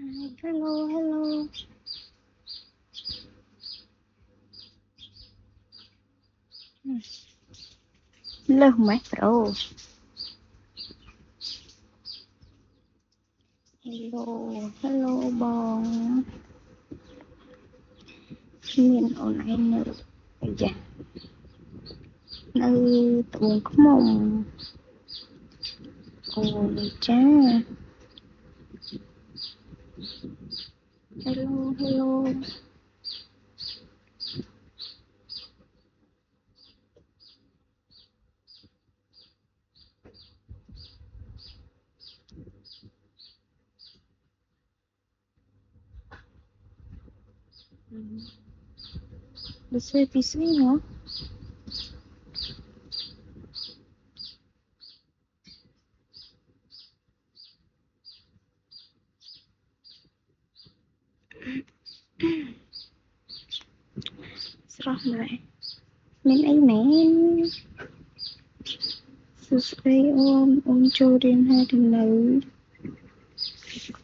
Hello, hello. Hello, my bro. Hello, hello, bong. Nhìn ồn anh nữ. Dạ. Nơi tụi có mông. Ồn cha. Hello, hello. Được xe tí xí hả? Sao lại? Mình ấy nè. Susay ôm cho đến hai thằng nữ.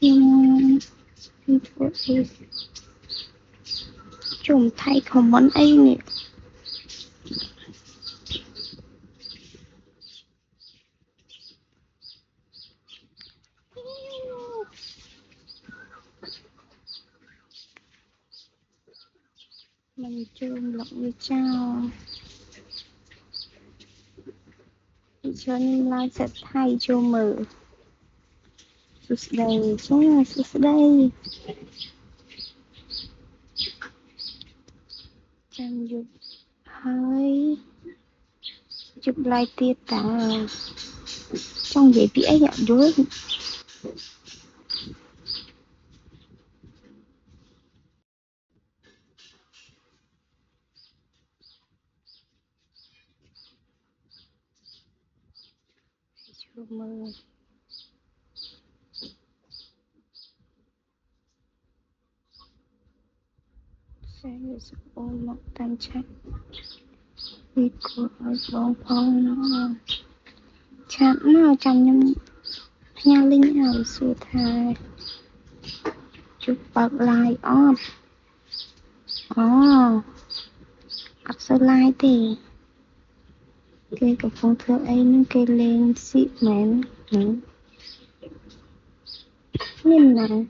Nhưng thì thôi em chồng thay không món ấy nè. Mình chôm lọc với chào. Cho nên là sẽ thay cho mở. Susday chứ, Susday. Chẳng dục hơi chụp lại tiết ta trong giấy bị ấy nhận dối chưa mơ sẽ được ôn một tan chắc vì cô ở bóng phong nó chạm nào chăm nhâm nhà linh ảo sư thai chụp bạc lại off áp sơ lại thì cái phong thượng ấy nó kê lên xịt mến nhìn này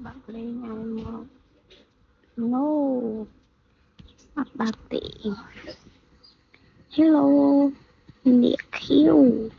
bạc lên ai một no bạc tỷ hello Nick Hill